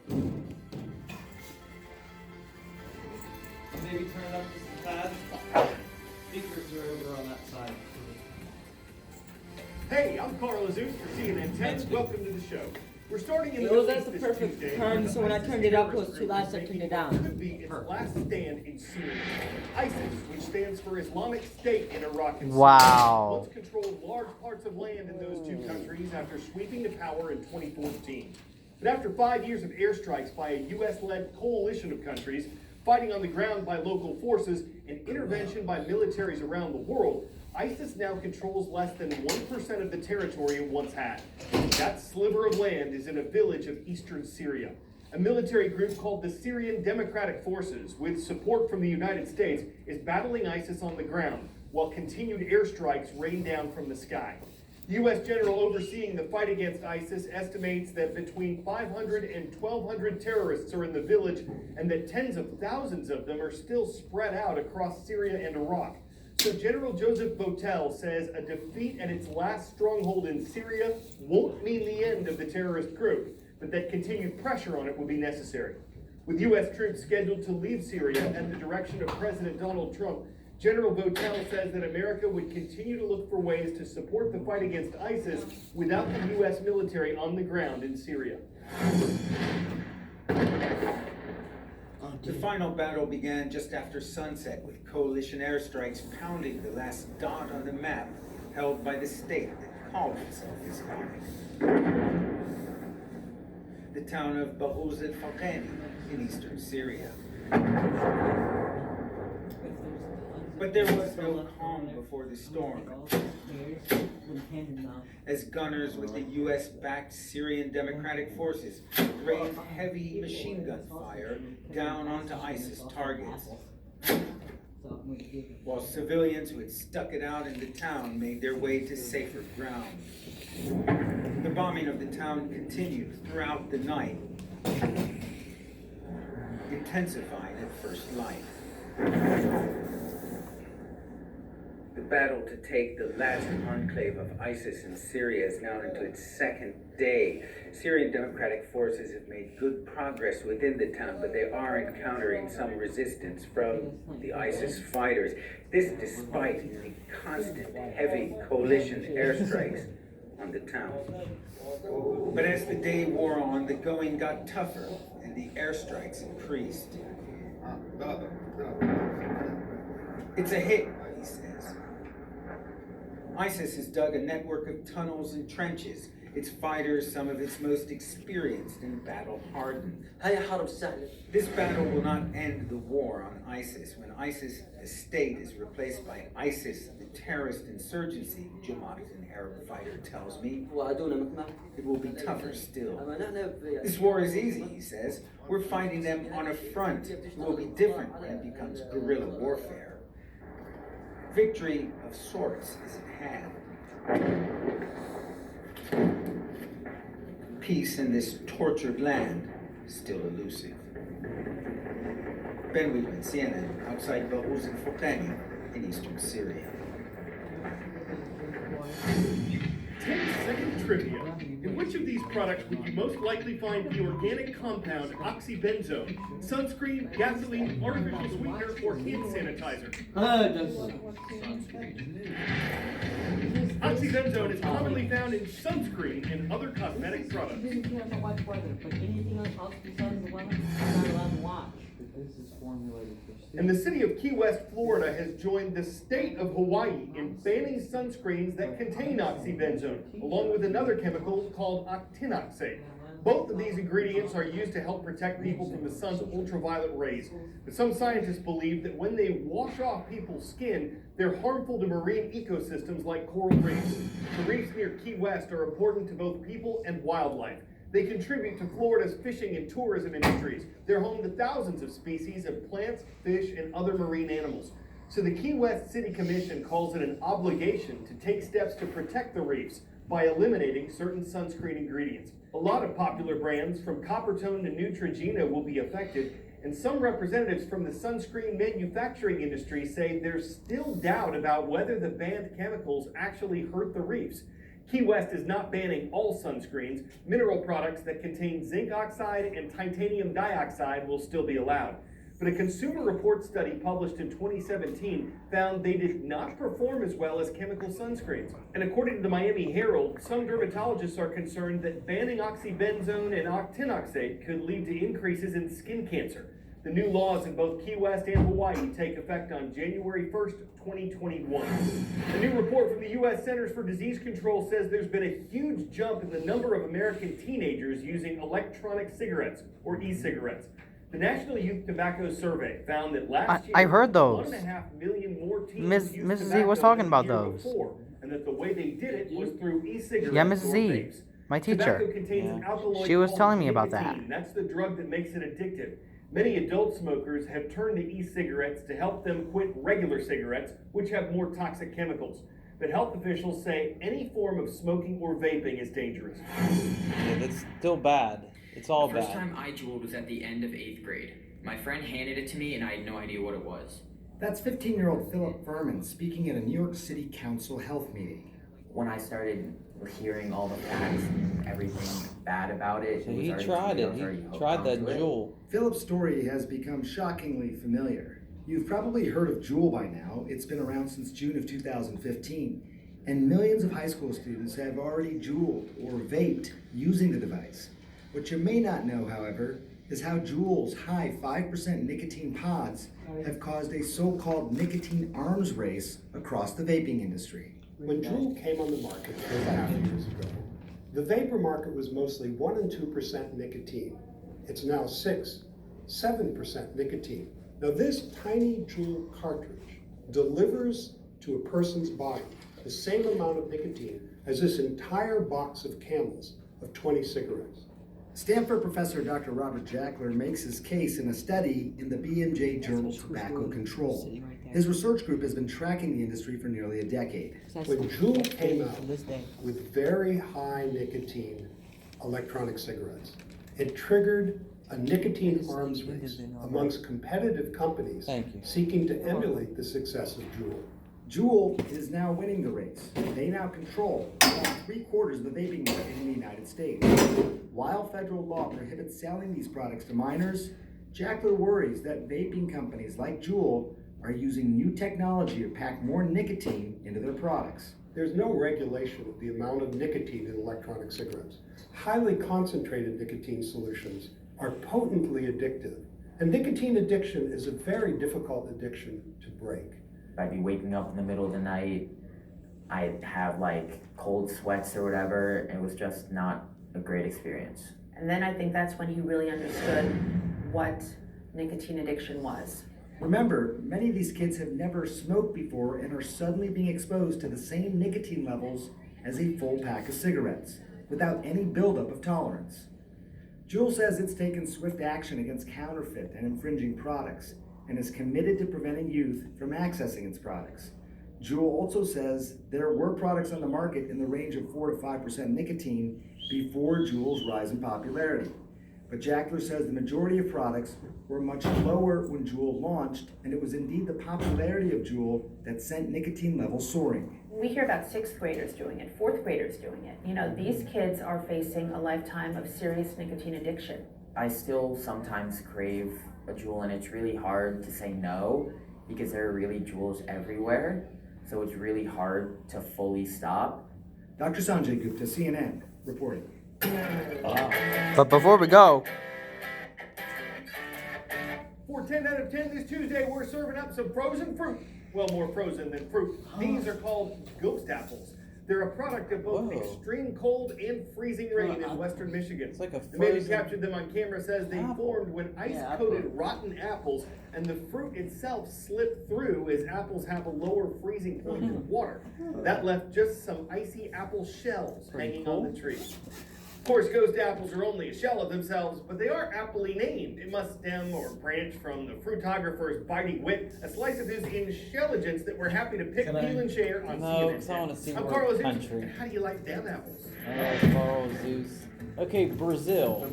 Maybe turn it up just a tad. Speakers are over on that side. Hey, I'm Carl Azuz for CNN 10. Welcome to the show. We're starting in the Well, Middle that's East the this perfect Tuesday, turn, where so when I ISIS turned it up, it terrorist was too group loud, is so I turned making it what down. could be its last stand in Syria. ISIS, which stands for Islamic State in Iraq and Syria, Wow. once controlled large parts of land in those two countries after sweeping to power in 2014. But after 5 years of airstrikes by a U.S.-led coalition of countries, fighting on the ground by local forces, and intervention by militaries around the world, ISIS now controls less than 1% of the territory it once had. That sliver of land is in a village of eastern Syria. A military group called the Syrian Democratic Forces, with support from the United States, is battling ISIS on the ground, while continued airstrikes rain down from the sky. The U.S. general overseeing the fight against ISIS estimates that between 500 and 1,200 terrorists are in the village, and that tens of thousands of them are still spread out across Syria and Iraq. So General Joseph Votel says a defeat at its last stronghold in Syria won't mean the end of the terrorist group, but that continued pressure on it will be necessary. With U.S. troops scheduled to leave Syria at the direction of President Donald Trump, General Votel says that America would continue to look for ways to support the fight against ISIS without the U.S. military on the ground in Syria. The final battle began just after sunset, with coalition airstrikes pounding the last dot on the map held by the state that called itself Islamic. The town of Bahuz al-Faqani in eastern Syria. But there was no calm before the storm, as gunners with the U.S.-backed Syrian Democratic Forces rained heavy machine gun fire down onto ISIS targets, while civilians who had stuck it out in the town made their way to safer ground. The bombing of the town continued throughout the night, intensifying at first light. The battle to take the last enclave of ISIS in Syria is now into its second day. Syrian Democratic Forces have made good progress within the town, but they are encountering some resistance from the ISIS fighters. This despite the constant heavy coalition airstrikes on the town. But as the day wore on, the going got tougher and the airstrikes increased. It's a hit, he says. ISIS has dug a network of tunnels and trenches. Its fighters, some of its most experienced and battle-hardened. This battle will not end the war on ISIS. When ISIS, the state, is replaced by ISIS, the terrorist insurgency, Jamaat, an Arab fighter tells me, it will be tougher still. This war is easy, he says. We're fighting them on a front. It will be different when it becomes guerrilla warfare. Victory of sorts is at hand. Peace in this tortured land still elusive. Ben Weedman, CNN, outside Bahuz al-Faqani in eastern Syria. 10-second trivia. In which of these products would you most likely find the organic compound oxybenzone? Sunscreen, gasoline, artificial sweetener, or hand sanitizer? Oxybenzone is commonly found in sunscreen and other cosmetic products. And the city of Key West, Florida has joined the state of Hawaii in banning sunscreens that contain oxybenzone, along with another chemical called octinoxate. Both of these ingredients are used to help protect people from the sun's ultraviolet rays. But some scientists believe that when they wash off people's skin, they're harmful to marine ecosystems like coral reefs. The reefs near Key West are important to both people and wildlife. They contribute to Florida's fishing and tourism industries. They're home to thousands of species of plants, fish, and other marine animals. So the Key West City Commission calls it an obligation to take steps to protect the reefs by eliminating certain sunscreen ingredients. A lot of popular brands, from Coppertone to Neutrogena, will be affected, and some representatives from the sunscreen manufacturing industry say there's still doubt about whether the banned chemicals actually hurt the reefs. Key West is not banning all sunscreens. Mineral products that contain zinc oxide and titanium dioxide will still be allowed. But a Consumer Reports study published in 2017 found they did not perform as well as chemical sunscreens. And according to the Miami Herald, some dermatologists are concerned that banning oxybenzone and octinoxate could lead to increases in skin cancer. The new laws in both Key West and Hawaii take effect on January 1st, 2021. A new report from the U.S. Centers for Disease Control says there's been a huge jump in the number of American teenagers using electronic cigarettes, or e-cigarettes. The National Youth Tobacco Survey found that last year, I heard those. 1.5 million more teens used Mrs. Z tobacco was talking than the about year those. before, and that the way they did it was through e-cigarettes Yeah, Mrs. or Z, vapes. my teacher. Tobacco contains an alkaloid She was called telling me about that. nicotine. That's the drug that makes it addictive. Many adult smokers have turned to e-cigarettes to help them quit regular cigarettes, which have more toxic chemicals. But health officials say any form of smoking or vaping is dangerous. Yeah, that's still bad. It's all The first bad. time I Juuled was at the end of 8th grade. My friend handed it to me and I had no idea what it was. That's 15-year-old Philip Furman speaking at a New York City Council health meeting. When I started hearing all the facts and everything bad about it, So it was he already tried something I it. was already He hooked tried that onto it. Juul. Philip's story has become shockingly familiar. You've probably heard of Juul by now. It's been around since June of 2015, and millions of high school students have already Juuled or vaped using the device. What you may not know, however, is how Juul's high 5% nicotine pods have caused a so-called nicotine arms race across the vaping industry. When Juul came on the market 2.5 years ago, the vapor market was mostly 1% and 2% nicotine. It's now 7% nicotine. Now this tiny Juul cartridge delivers to a person's body the same amount of nicotine as this entire box of Camels of 20 cigarettes. Stanford professor Dr. Robert Jackler makes his case in a study in the BMJ journal Tobacco Control. His research group has been tracking the industry for nearly a decade. When Juul came out with very high nicotine electronic cigarettes, it triggered a nicotine arms race amongst competitive companies Thank you. seeking to emulate the success of Juul. Juul is now winning the race. They now control about 3/4 of the vaping market in the United States. While federal law prohibits selling these products to minors, Jackler worries that vaping companies like Juul are using new technology to pack more nicotine into their products. There's no regulation of the amount of nicotine in electronic cigarettes. Highly concentrated nicotine solutions are potently addictive, and nicotine addiction is a very difficult addiction to break. I'd be waking up in the middle of the night, I'd have like cold sweats or whatever, and it was just not a great experience. And then I think that's when he really understood what nicotine addiction was. Remember, many of these kids have never smoked before and are suddenly being exposed to the same nicotine levels as a full pack of cigarettes, without any buildup of tolerance. Juul says it's taken swift action against counterfeit and infringing products, and is committed to preventing youth from accessing its products. Juul also says there were products on the market in the range of 4 to 5% nicotine before Juul's rise in popularity. But Jackler says the majority of products were much lower when Juul launched, and it was indeed the popularity of Juul that sent nicotine levels soaring. We hear about 6th graders doing it, 4th graders doing it. You know, these kids are facing a lifetime of serious nicotine addiction. I still sometimes crave a Juul, and it's really hard to say no because there are really Juuls everywhere, so it's really hard to fully stop. Dr. Sanjay Gupta, CNN, reporting. But before we go, For 10 out of 10 this Tuesday, we're serving up some frozen fruit. Well, more frozen than fruit. These are called ghost apples. They're a product of both Whoa. extreme cold and freezing rain in western Michigan. It's like a The man who frozen captured them on camera says they apple. formed when ice-coated rotten apples and the fruit itself slipped through, as apples have a lower freezing point than water. That left just some icy apple shells hanging on the tree. Of course, ghost apples are only a shell of themselves, but they are aptly named. It must stem or branch from the fruitographer's biting wit, a slice of his intelligence that we're happy to pick, Can I- peel, and share on No, CNN. 'cause I wanna see I'm more Carlos country. Zeus, and how do you like damn apples? Carl Zeus. Okay, Brazil.